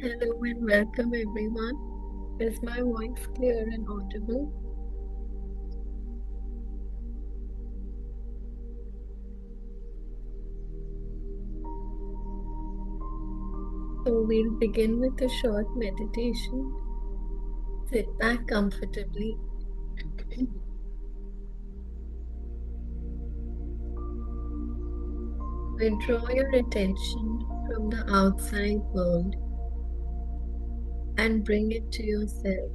Hello and welcome everyone. Is my voice clear and audible? So we'll begin with a short meditation. Sit back comfortably. Withdraw your attention from the outside world and bring it to yourself.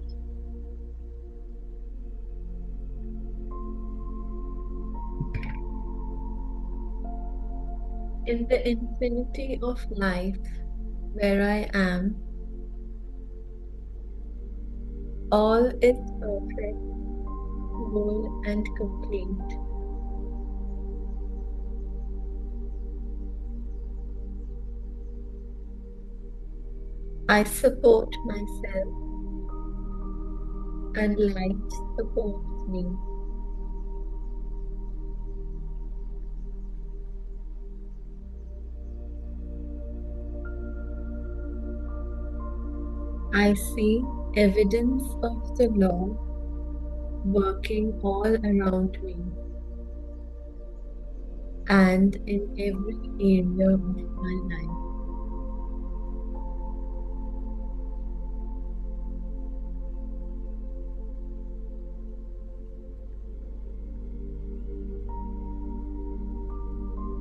In the infinity of life where I am, all is perfect, whole, and complete. I support myself and light supports me. I see evidence of the law working all around me and in every area of my life.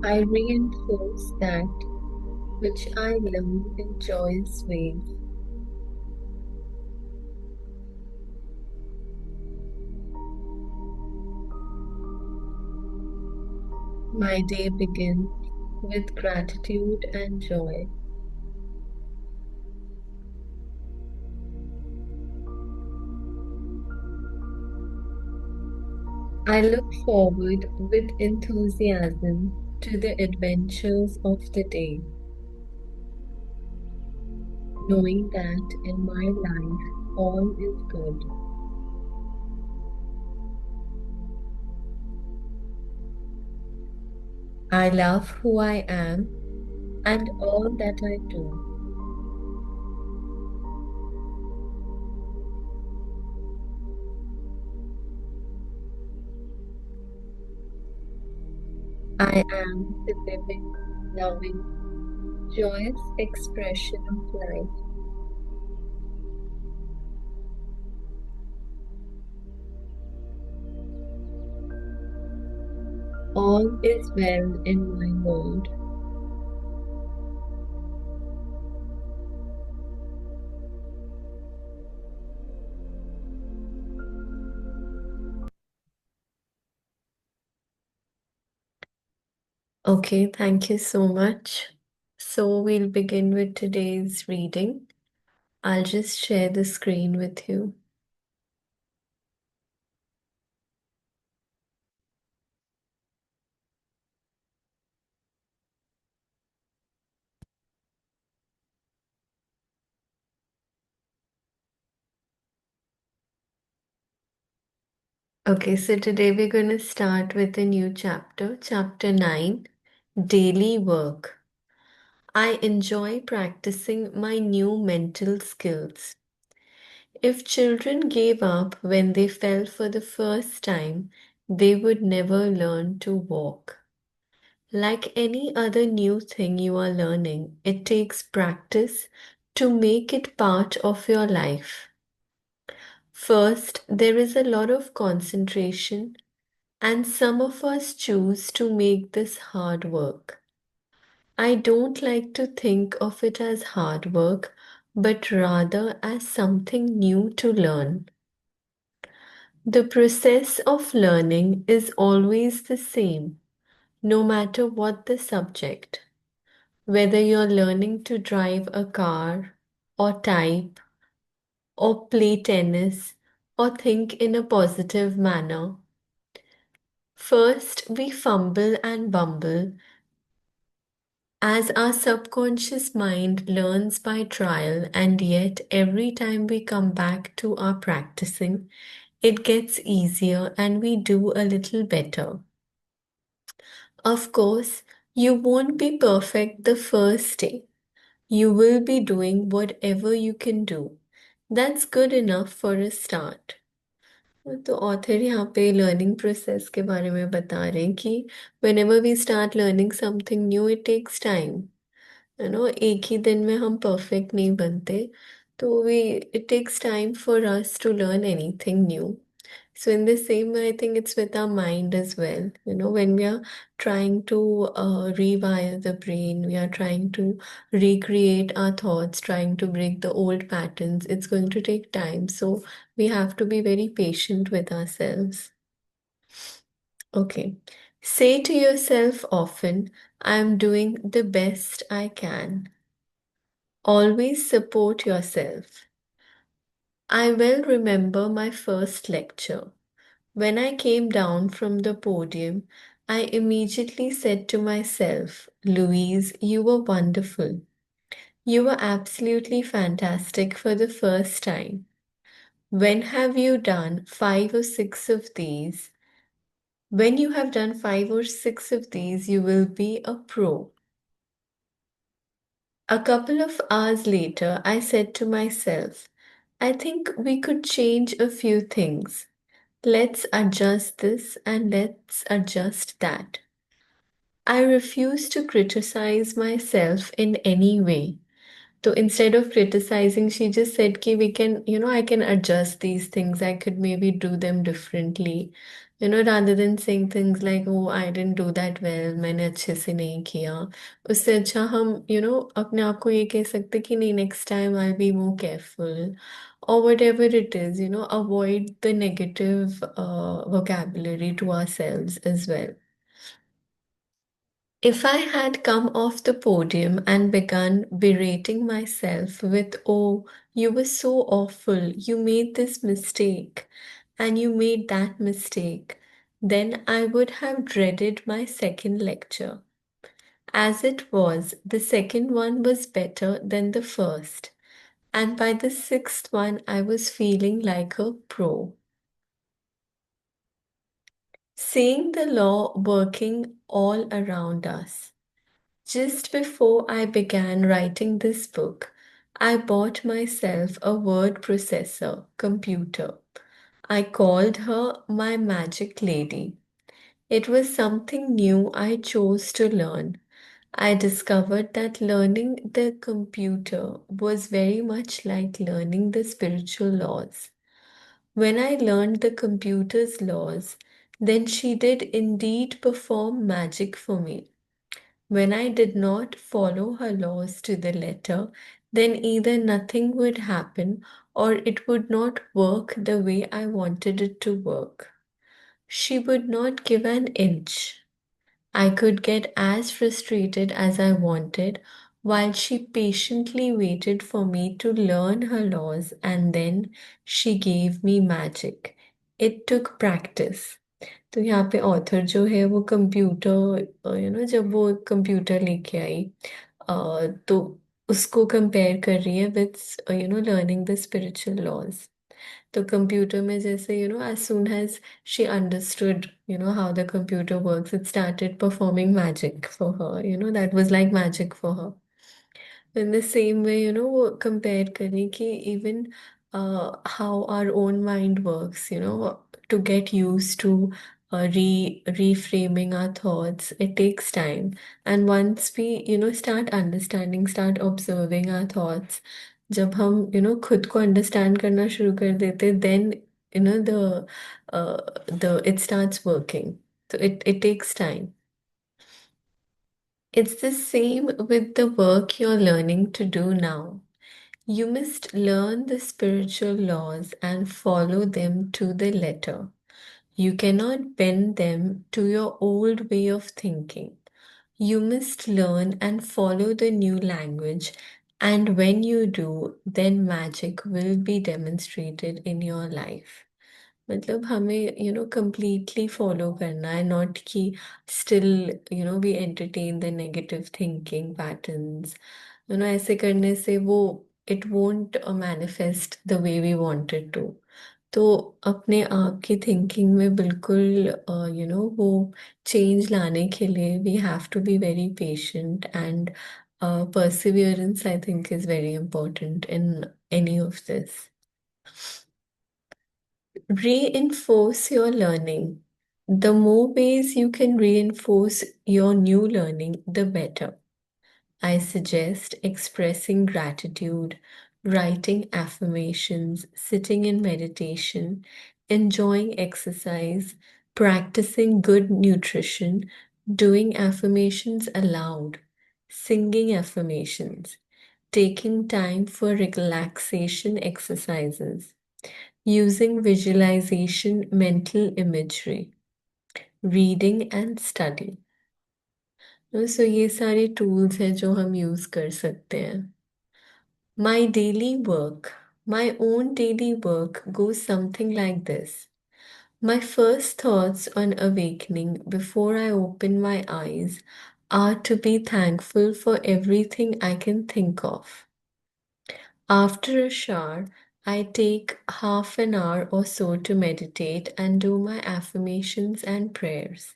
I reinforce that which I learn in joyous ways. My day begins with gratitude and joy. I look forward with enthusiasm to the adventures of the day, knowing that in my life all is good. I love who I am and all that I do. I am the living, loving, joyous expression of life. All is well in my world. Okay, thank you so much. So we'll begin with today's reading. I'll just share the screen with you. Okay, so today we're going to start with a new chapter, chapter 9, Daily Work. I enjoy practicing my new mental skills. If children gave up when they fell for the first time, they would never learn to walk. Like any other new thing you are learning, it takes practice to make it part of your life. First, there is a lot of concentration, and some of us choose to make this hard work. I don't like to think of it as hard work, but rather as something new to learn. The process of learning is always the same, no matter what the subject. Whether you're learning to drive a car, or type, or play tennis, or think in a positive manner. First, we fumble and bumble as our subconscious mind learns by trial, and yet every time we come back to our practicing, it gets easier and we do a little better. Of course, you won't be perfect the first day, You will be doing whatever you can do. That's good enough for a start. तो author यहाँ पे learning process के बारे में बता रहे हैं कि whenever we start learning something new, it takes time. एक ही दिन में हम परफेक्ट नहीं बनते. तो we it takes time for us to learn anything new. So in the same way, I think it's with our mind as well. When we are trying to rewire the brain, we are trying to recreate our thoughts, trying to break the old patterns, it's going to take time. So we have to be very patient with ourselves. Okay. Say to yourself often, I am doing the best I can. Always support yourself. I well remember my first lecture. When I came down from the podium, I immediately said to myself, Louise, you were wonderful. You were absolutely fantastic for the first time. When have you done 5 or 6 of these? When you have done 5 or 6 of these, you will be a pro. A couple of hours later, I said to myself, I think we could change a few things. Let's adjust this and let's adjust that. I refuse to criticize myself in any way. So instead of criticizing, she just said ki we can, I can adjust these things. I could maybe do them differently. Rather than saying things like, oh, I didn't do that well, मैंने अच्छे से नहीं किया. उससे अच्छा हम, अपने आप को ये कह सकते कि नहीं, next time I'll be more careful. Or whatever it is, avoid the negative vocabulary to ourselves as well. If I had come off the podium and begun berating myself with, oh, you were so awful, you made this mistake, and you made that mistake, then I would have dreaded my second lecture. As it was, the second one was better than the first, and by the sixth one, I was feeling like a pro. Seeing the law working all around us. Just before I began writing this book, I bought myself a word processor computer. I called her my magic lady. It was something new I chose to learn. I discovered that learning the computer was very much like learning the spiritual laws. When I learned the computer's laws, then she did indeed perform magic for me. When I did not follow her laws to the letter, then either nothing would happen or it would not work the way I wanted it to work. She would not give an inch. I could get as frustrated as I wanted while she patiently waited for me to learn her laws and then she gave me magic. It took practice. तो यहाँ पे author जो है वो computer जब वो computer लेके आई तो उसको कंपेयर कर रही है with learning the spiritual laws. तो कंप्यूटर में जैसे as soon as she understood how the computer works, it started performing magic for her. That was like magic for her. In the same way, वो compare करें कि even how our own mind works, to get used to reframing our thoughts, it takes time. And once we, start understanding, start observing our thoughts, जब हम, खुद को understand करना शुरू कर देते, then, the it starts working. So it takes time. It's the same with the work you're learning to do now. You must learn the spiritual laws and follow them to the letter. You cannot bend them to your old way of thinking. You must learn and follow the new language, and when you do, then magic will be demonstrated in your life. मतलब हमें completely follow करना है, not कि still we entertain the negative thinking patterns. ऐसे करने से वो it won't manifest the way we want it to. तो अपने आप की थिंकिंग में बिल्कुल वो चेंज लाने के लिए we have to be very patient and Perseverance, I think, is very important in any of this. Reinforce your learning. The more ways you can reinforce your new learning, the better. I suggest expressing gratitude, writing affirmations, sitting in meditation, enjoying exercise, practicing good nutrition, doing affirmations aloud, singing affirmations, taking time for relaxation exercises, using visualization, mental imagery, reading and study. So ये सारे tools हैं जो हम use कर सकते हैं. My daily work, my own daily work goes something like this. My first thoughts on awakening before I open my eyes are to be thankful for everything I can think of. After a shower, I take half an hour or so to meditate and do my affirmations and prayers.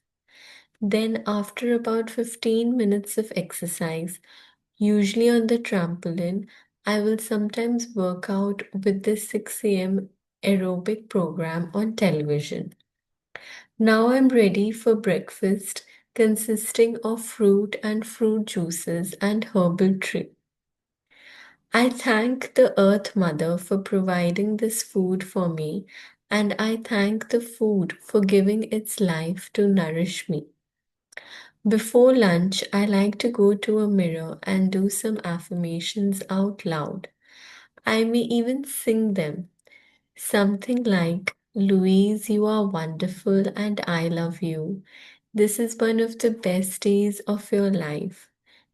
Then, after about 15 minutes of exercise, usually on the trampoline, I will sometimes work out with the 6 a.m. aerobic program on television. Now I'm ready for breakfast consisting of fruit and fruit juices and herbal tea. I thank the Earth Mother for providing this food for me, and I thank the food for giving its life to nourish me. Before lunch, I like to go to a mirror and do some affirmations out loud. I may even sing them. Something like, Louise, you are wonderful and I love you. This is one of the best days of your life.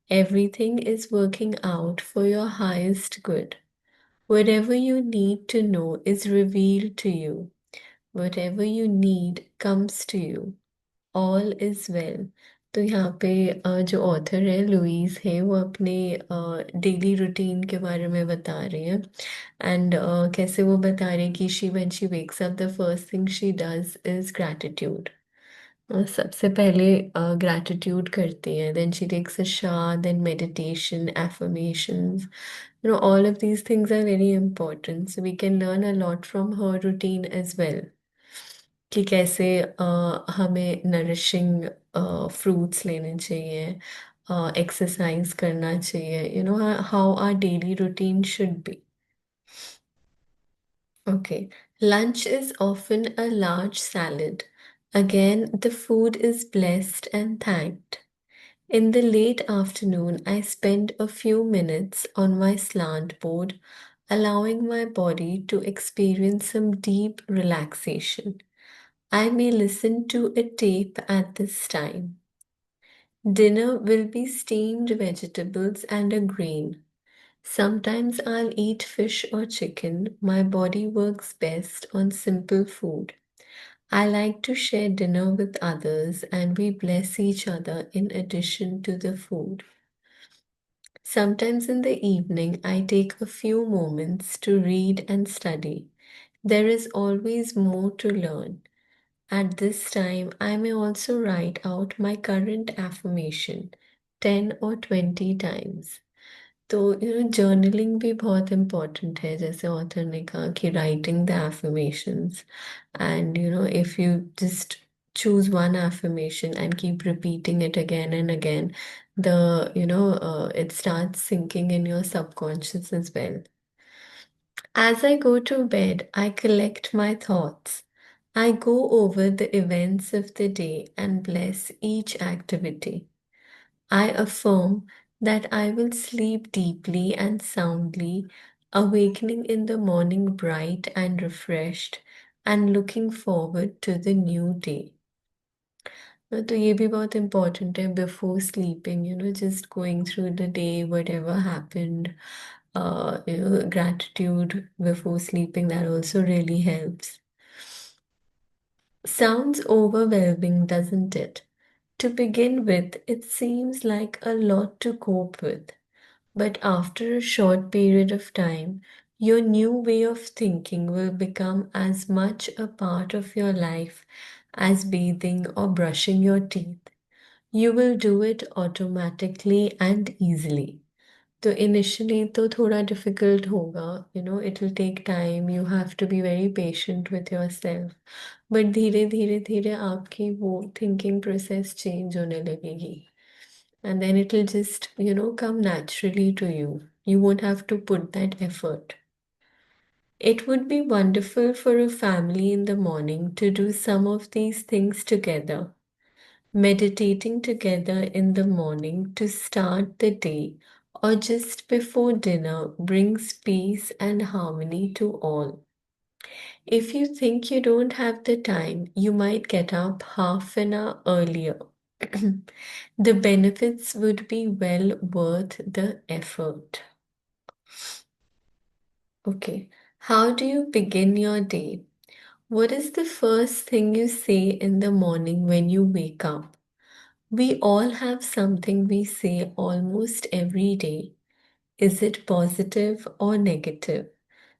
Everything is working out for your highest good. Whatever you need to know is revealed to you. Whatever you need comes to you. All is well. तो यहाँ पे जो author है Lewis है वो अपने daily routine के बारे में बता रही है एंड कैसे वो बता रही है कि she when she wakes up the first thing she does is gratitude. सबसे पहले ग्रैटिट्यूड करती है, then she takes a shower, then meditation, affirmations. All of these things are very important, so we can learn a lot from her routine as well. कि कैसे हमें nourishing fruits लेने चाहिए, exercise करना चाहिए, how our daily routine should be. Okay, lunch is often a large salad. Again, the food is blessed and thanked. In the late afternoon, I spend a few minutes on my slant board, allowing my body to experience some deep relaxation. I may listen to a tape at this time. Dinner will be steamed vegetables and a grain. Sometimes I'll eat fish or chicken. My body works best on simple food. I like to share dinner with others and we bless each other in addition to the food. Sometimes in the evening, I take a few moments to read and study. There is always more to learn. At this time, I may also write out my current affirmation 10 or 20 times. तो journaling भी बहुत important है, जैसे author ने कहा कि writing the affirmations and if you just choose one affirmation and keep repeating it again and again, the it starts sinking in your subconscious as well. As I go to bed, I collect my thoughts. I go over the events of the day and bless each activity. I affirm that I will sleep deeply and soundly, awakening in the morning bright and refreshed, and looking forward to the new day. तो ये भी बहुत important है before sleeping, just going through the day, whatever happened, gratitude before sleeping, that also really helps. Sounds overwhelming, doesn't it? To begin with, it seems like a lot to cope with. But after a short period of time, your new way of thinking will become as much a part of your life as bathing or brushing your teeth. You will do it automatically and easily. तो initially तो थोड़ा difficult होगा, it will take time, you have to be very patient with yourself. But धीरे धीरे धीरे आपकी वो thinking process change होने लगेगी. And then it will just, come naturally to you. You won't have to put that effort. It would be wonderful for a family in the morning to do some of these things together. Meditating together in the morning to start the day or just before dinner brings peace and harmony to all. If you think you don't have the time, you might get up half an hour earlier. The benefits would be well worth the effort. Okay, how do you begin your day? What is the first thing you say in the morning when you wake up? We all have something we say almost every day. Is it positive or negative?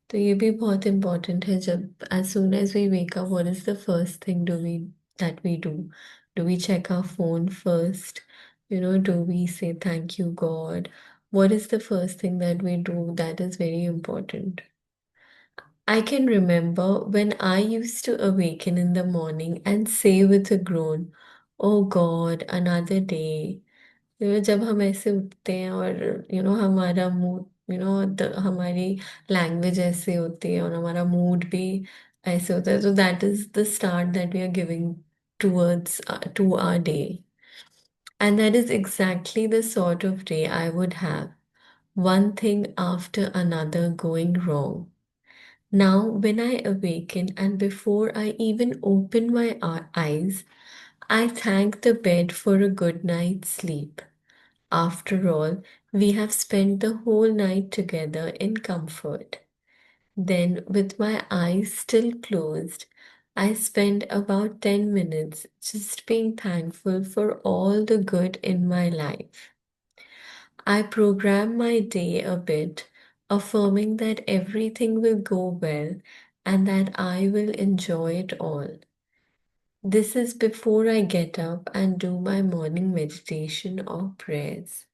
तो ये भी बहुत important है जब as soon as we wake up, what is the first thing that we do? Do we check our phone first? Do we say thank you, God? What is the first thing that we do? That is very important. I can remember when I used to awaken in the morning and say with a groan, Oh God, another day. जब हम ऐसे उठते हैं और हमारा mood हमारी language ऐसे होती है और हमारा मूड भी ऐसे होता है, तो that is the start that we are giving towards to our day. And that is exactly the sort of day I would have, one thing after another going wrong. Now, when I awaken and before I even open my eyes, I thank the bed for a good night's sleep. After all, we have spent the whole night together in comfort. Then, with my eyes still closed, I spend about 10 minutes just being thankful for all the good in my life. I program my day a bit, affirming that everything will go well and that I will enjoy it all. This is before I get up and do my morning meditation or prayers.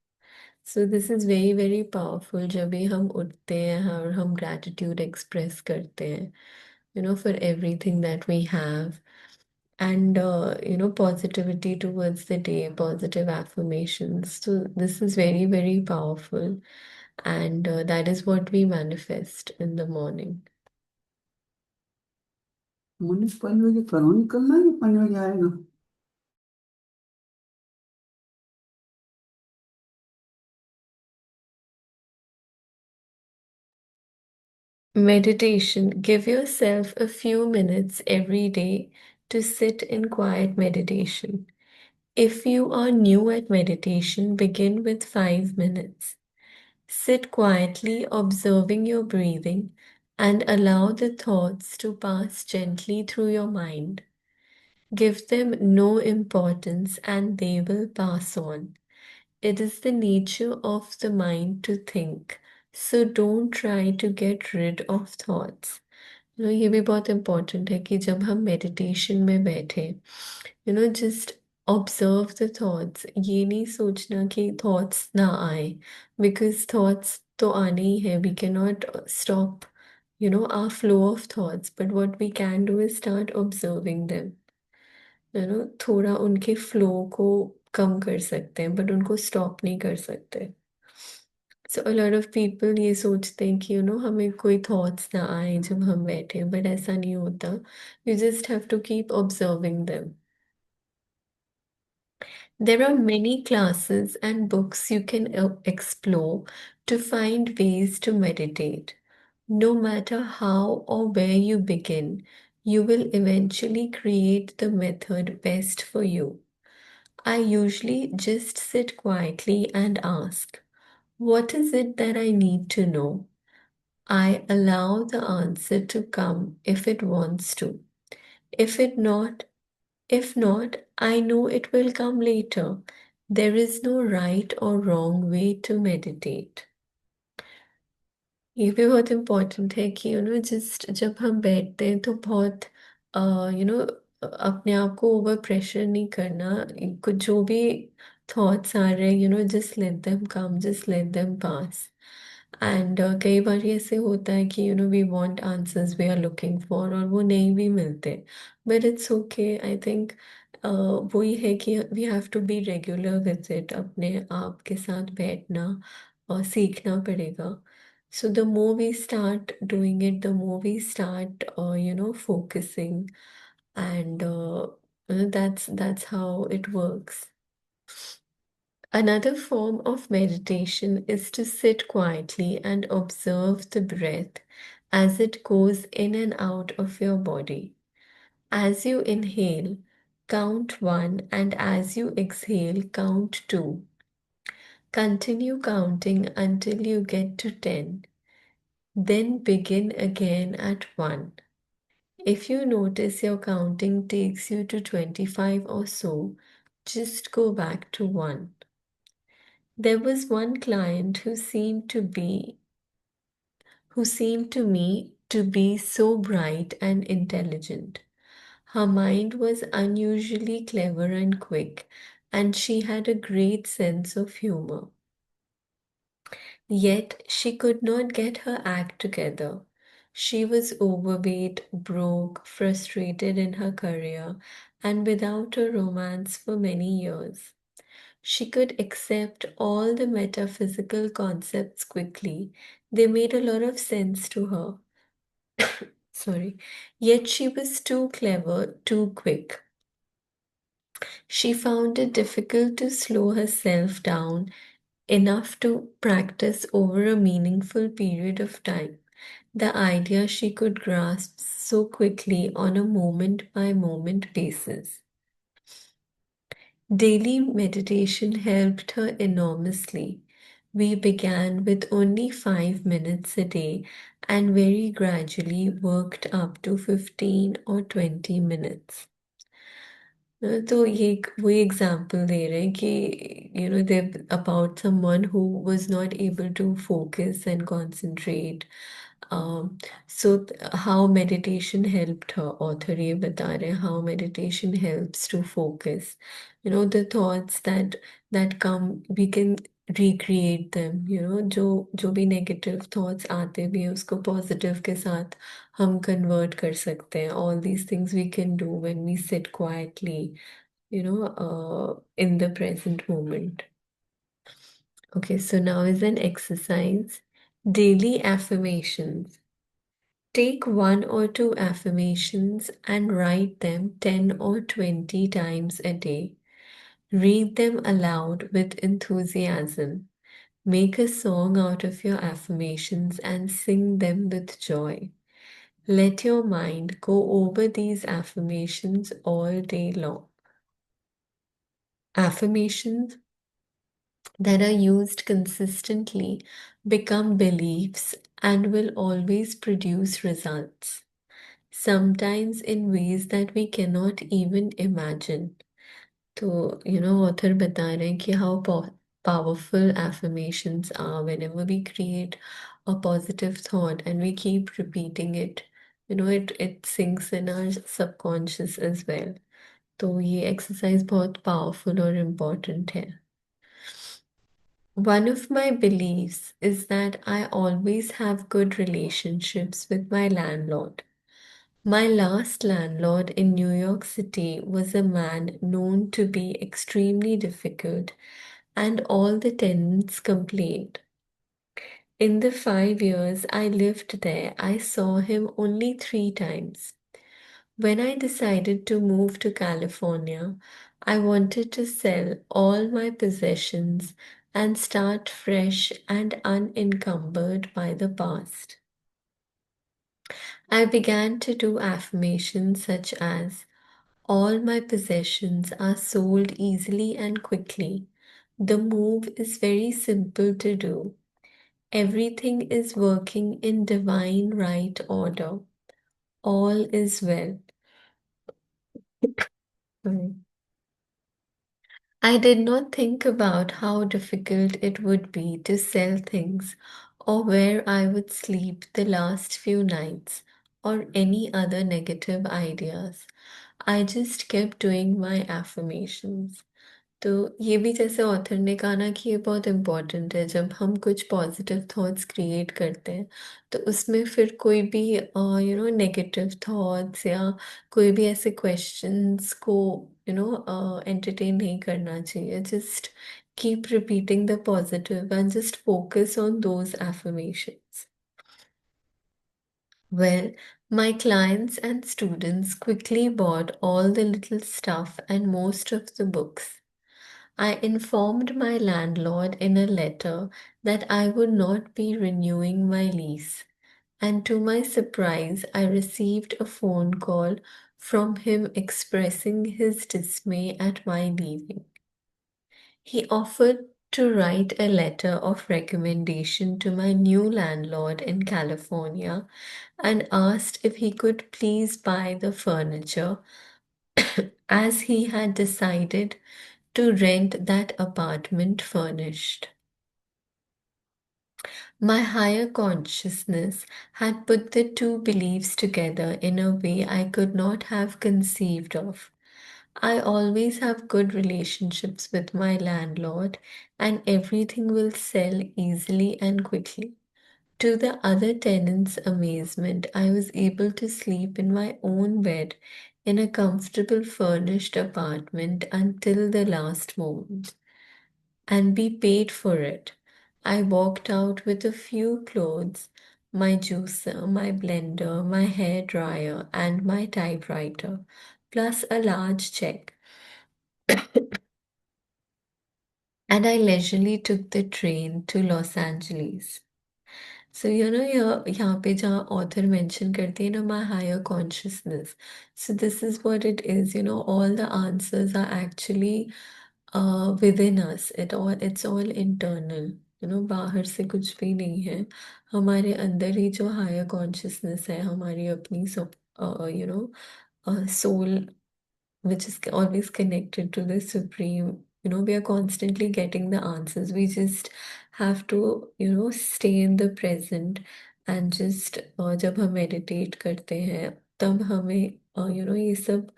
So this is very very powerful जब भी हम उठते हैं और हम gratitude express करते हैं, for everything that we have, and positivity towards the day, positive affirmations. So this is very very powerful, and that is what we manifest in the morning. मुन्ने 5 बजे घरों निकलना है या 5 बजे आएगा? Meditation. Give yourself a few minutes every day to sit in quiet meditation. If you are new at meditation, begin with 5 minutes. Sit quietly, observing your breathing, and allow the thoughts to pass gently through your mind. Give them no importance and they will pass on. It is the nature of the mind to think, so don't try to get rid of thoughts. ये भी बहुत important है कि जब हम meditation में बैठे, just observe the thoughts. ये नहीं सोचना कि thoughts ना आए, because thoughts तो आने ही है. We cannot stop, our flow of thoughts. But what we can do is start observing them. थोड़ा उनके फ्लो को कम कर सकते हैं, बट उनको स्टॉप नहीं कर सकते. सो अ लॉट ऑफ पीपल ये सोचते हैं कि हमें कोई थॉट्स ना आए जब हम बैठे, बट ऐसा नहीं होता. You just have to keep observing them. There are many classes and books you can explore to find ways to meditate. No matter how or where you begin, you will eventually create the method best for you. I usually just sit quietly and ask, what is it that I need to know? I allow the answer to come if it wants to. If it not, if not, I know it will come later. There is no right or wrong way to meditate. ये भी बहुत important है कि just जब हम बैठते हैं तो बहुत अपने आप को ओवर प्रेशर नहीं करना। कुछ जो भी थॉट्स आ रहे हैं, just let them come, just let them pass. And कई बार ऐसे होता है कि we want answers we are looking for, और वो नहीं भी मिलते। But it's okay, I think वही है कि we have to be regular with it, अपने आप के साथ बैठना और सीखना पड़ेगा। So the more we start doing it, the more we start, focusing, and that's how it works. Another form of meditation is to sit quietly and observe the breath as it goes in and out of your body. As you inhale, count one, and as you exhale, count two. Continue counting until you get to 10. Then begin again at 1. If you notice your counting takes you to 25 or so, just go back to 1. There was one client who seemed to me to be so bright and intelligent. Her mind was unusually clever and quick, and she had a great sense of humor. Yet she could not get her act together. She was overweight, broke, frustrated in her career, and without a romance for many years. She could accept all the metaphysical concepts quickly. They made a lot of sense to her. Sorry. Yet she was too clever, too quick. She found it difficult to slow herself down enough to practice over a meaningful period of time. The idea she could grasp so quickly on a moment by moment basis. Daily meditation helped her enormously. We began with only 5 minutes a day and very gradually worked up to 15 or 20 minutes. तो ये वो example दे रहे हैं कि they about someone who was not able to focus and concentrate, so how meditation helped her. Author ये बता रहे हैं how meditation helps to focus, the thoughts that come, we can recreate them, जो भी negative thoughts आते भी हैं उसको पॉजिटिव के साथ हम कन्वर्ट कर सकते हैं। All these things we can do when we sit quietly, in the present moment. Okay, so now is an exercise. Daily affirmations. Take one or two affirmations and write them 10 or 20 times a day. Read them aloud with enthusiasm. Make a song out of your affirmations and sing them with joy. Let your mind go over these affirmations all day long. Affirmations that are used consistently become beliefs and will always produce results, sometimes in ways that we cannot even imagine. So, author बता रहे हैं कि how powerful affirmations are whenever we create a positive thought and we keep repeating it. It sinks in our subconscious as well. तो ये exercise बहुत powerful और important है. One of my beliefs is that I always have good relationships with my landlord. My last landlord in New York City was a man known to be extremely difficult, and all the tenants complained. In the 5 years I lived there, I saw him only 3 times. When I decided to move to California, I wanted to sell all my possessions and start fresh and unencumbered by the past. I began to do affirmations such as, all my possessions are sold easily and quickly. The move is very simple to do. Everything is working in divine right order. All is well. Sorry. I did not think about how difficult it would be to sell things or where I would sleep the last few nights or any other negative ideas. I just kept doing my affirmations. तो ये भी जैसे author ने कहा ना कि ये बहुत इम्पोर्टेंट है जब हम कुछ पॉजिटिव थॉट्स क्रिएट करते हैं तो उसमें फिर कोई भी नेगेटिव थॉट्स या कोई भी ऐसे क्वेश्चंस को एंटरटेन नहीं करना चाहिए just keep repeating the positive and just focus on those affirmations. Well, my clients and students quickly bought all the little stuff and most of the books. I informed my landlord in a letter that I would not be renewing my lease. And to my surprise, I received a phone call from him expressing his dismay at my leaving. He offered to write a letter of recommendation to my new landlord in California and asked if he could please buy the furniture as he had decided to rent that apartment furnished. My higher consciousness had put the two beliefs together in a way I could not have conceived of. I always have good relationships with my landlord, and everything will sell easily and quickly. To the other tenants' amazement, I was able to sleep in my own bed in a comfortable furnished apartment until the last moment and be paid for it. I walked out with a few clothes, my juicer, my blender, my hair dryer, and my typewriter, plus a large check. And I leisurely took the train to Los Angeles. So, यहाँ पे जहाँ author mention करती है ना my higher consciousness. So this is what it is, all the answers are actually within us. It's all internal. बाहर से कुछ भी नहीं है. हमारे अंदर ही जो higher consciousness है, हमारी अपनी सब, soul which is always connected to the supreme. We are constantly getting the answers. We just have to stay in the present and just जब हम meditate करते हैं तब हमें ये सब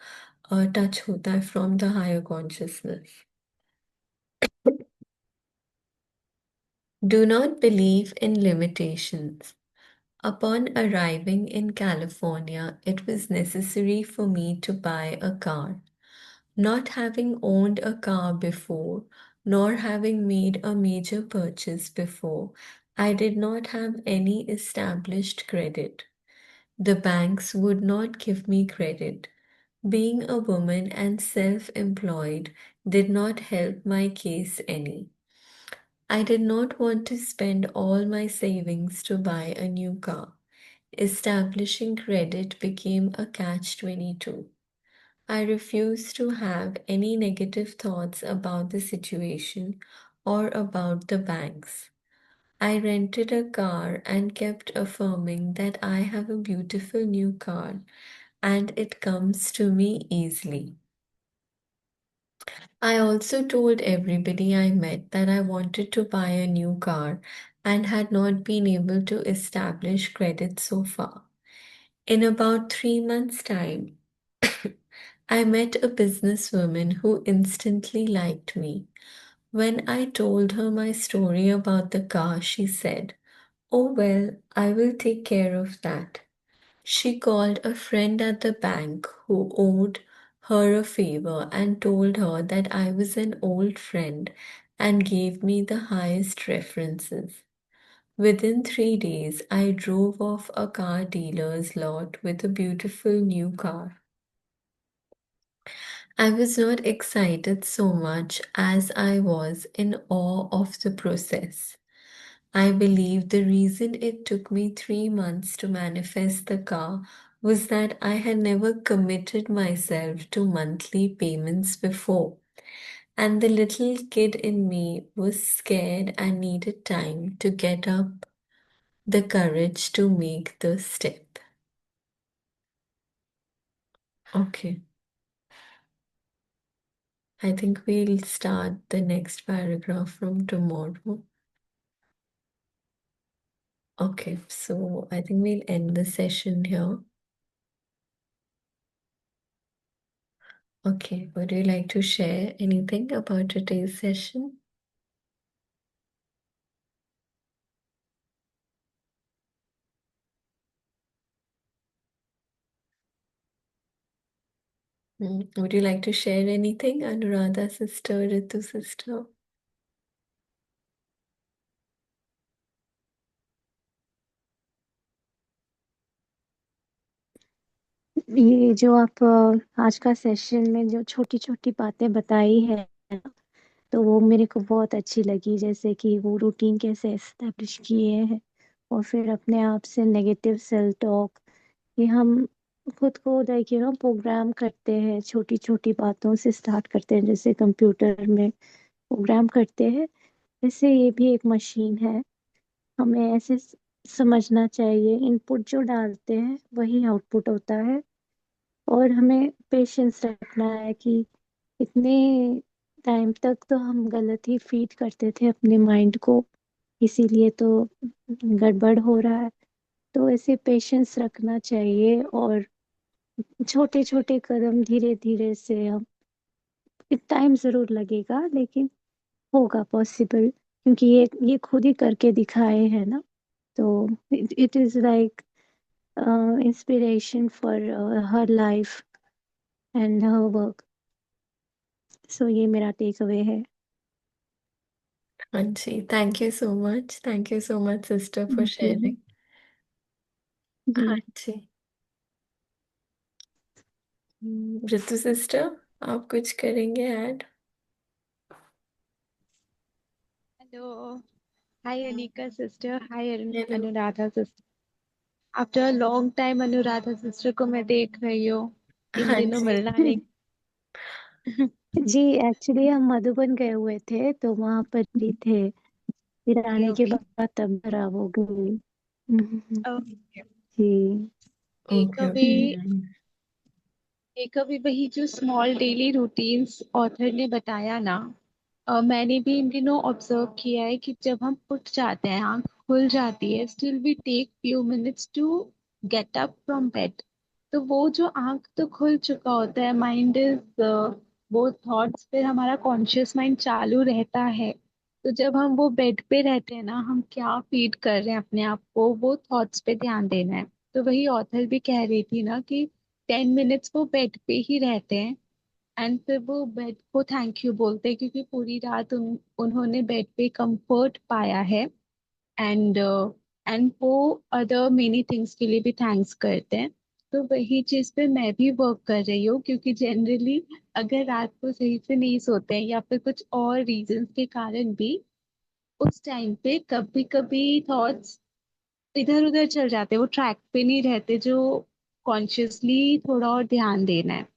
touch होता है from the higher consciousness. Do not believe in limitations. Upon arriving in California, it was necessary for me to buy a car. Not having owned a car before, nor having made a major purchase before, I did not have any established credit. The banks would not give me credit. Being a woman and self employed did not help my case any. I did not want to spend all my savings to buy a new car. Establishing credit became a catch 22. I refused to have any negative thoughts about the situation or about the banks. I rented a car and kept affirming that I have a beautiful new car and it comes to me easily. I also told everybody I met that I wanted to buy a new car and had not been able to establish credit so far. In about 3 months' time, I met a businesswoman who instantly liked me. When I told her my story about the car, she said, "Oh, well, I will take care of that." She called a friend at the bank who owed her a favor and told her that I was an old friend and gave me the highest references. Within 3 days, I drove off a car dealer's lot with a beautiful new car. I was not excited so much as I was in awe of the process. I believe the reason it took me 3 months to manifest the car was that I had never committed myself to monthly payments before, and the little kid in me was scared and needed time to get up the courage to make the step. Okay, I think we'll start the next paragraph from tomorrow. Okay, so I think we'll end the session here. Okay, would you like to share anything about today's session? Would you like to share anything, Anuradha sister, Ritu sister? ये जो आप आज का session में जो छोटी छोटी बातें बताई है तो वो मेरे को बहुत अच्छी लगी, जैसे कि वो रूटीन कैसे एस्टेब्लिश किए हैं और फिर अपने आप से नेगेटिव सेल्फ टॉक, कि हम खुद को लाइक प्रोग्राम करते हैं, छोटी छोटी बातों से स्टार्ट करते हैं, जैसे कंप्यूटर में प्रोग्राम करते हैं, वैसे ये भी एक मशीन है। हमें ऐसे समझना चाहिए, इनपुट जो डालते हैं वही आउटपुट होता है, और हमें पेशेंस रखना है कि इतने टाइम तक तो हम गलत ही फीड करते थे अपने माइंड को, इसीलिए तो गड़बड़ हो रहा है। तो ऐसे पेशेंस रखना चाहिए, और छोटे छोटे कदम धीरे धीरे से हम, टाइम जरूर लगेगा लेकिन होगा पॉसिबल, क्योंकि ये खुद ही करके दिखाए हैं ना। तो it is like inspiration for her life and her work. So ये मेरा टेक अवे है। हाँ जी, thank you so much sister for thank you sharing. जी। हाँ जी। ऋतु सिस्टर, आप कुछ करेंगे add? Hello. Hi Anika sister, hi hello. Anuradha sister. After long time Anuradha sister को मैं देख रही हूँ। इन हाँ दिनों जी। मिलना नहीं। जी एक्चुअली हम मधुबन गए हुए थे तो वहां पर भी थे, फिर ओके आने के ओके बाद तब खराब हो गई। ओके। जी। एक ओके अभी ओके। एक अभी वही जो स्मॉल डेली रूटीन्स ऑथर ने बताया ना, मैंने भी इन दिनों ऑब्जर्व किया है कि जब हम उठ जाते हैं, आंख खुल जाती है, still we take few minutes to get up from bed. तो वो जो आंख तो खुल चुका होता है, माइंड इज वो थॉट्स, फिर हमारा कॉन्शियस माइंड चालू रहता है। तो जब हम वो बेड पे रहते हैं ना, हम क्या फीड कर रहे हैं अपने आप को, वो थॉट्स पे ध्यान देना है। तो वही ऑथर भी कह रही थी ना कि 10 मिनट्स वो बेड पे ही रहते हैं, एंड फिर वो बेड को थैंक यू बोलते हैं, क्योंकि पूरी रात उन्होंने बेड पे कंफर्ट पाया है। एंड वो अदर मेनी थिंग्स के लिए भी थैंक्स करते हैं। तो वही चीज पे मैं भी वर्क कर रही हूँ, क्योंकि जनरली अगर रात को सही से नहीं सोते हैं या फिर कुछ और रीजंस के कारण भी, उस टाइम पे कभी कभी थॉट्स इधर उधर चल जाते हैं, वो ट्रैक पे नहीं रहते, जो कॉन्शियसली थोड़ा और ध्यान देना है।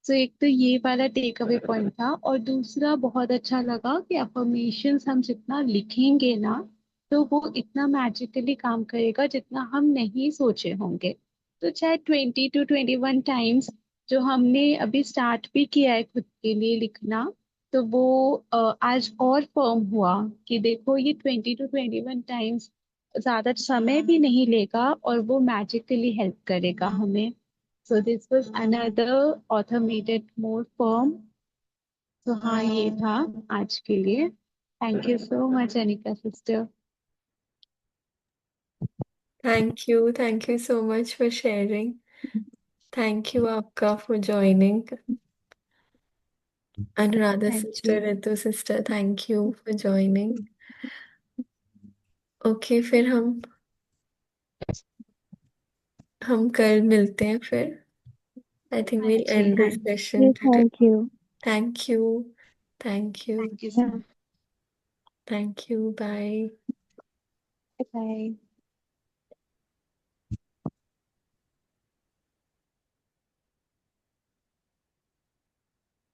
तो एक तो ये वाला टेक अवे पॉइंट था, और दूसरा बहुत अच्छा लगा कि अफर्मेशंस हम जितना लिखेंगे ना, तो वो इतना मैजिकली काम करेगा जितना हम नहीं सोचे होंगे। तो चाहे 20 to 21 टाइम्स जो हमने अभी स्टार्ट भी किया है खुद के लिए लिखना, तो वो आज और फर्म हुआ कि देखो ये 20 to 21 टाइम्स ज्यादा समय भी नहीं लेगा, और वो मैजिकली हेल्प करेगा हमें। So this was another author made it more firm. तो हाँ, ये था आज के लिए। Thank you so much Anika sister. Thank you so much for sharing. Thank you आपका for joining. Anuradha thank you. Sister, Ritu sister, thank you for joining. Okay, फिर हम कल मिलते हैं फिर। आई थिंक हाँ वील जी, एंड हाँ दिस जी। Session today. Thank you. Thank you. Thank you. Thank you so thank you. Bye. Much. Bye.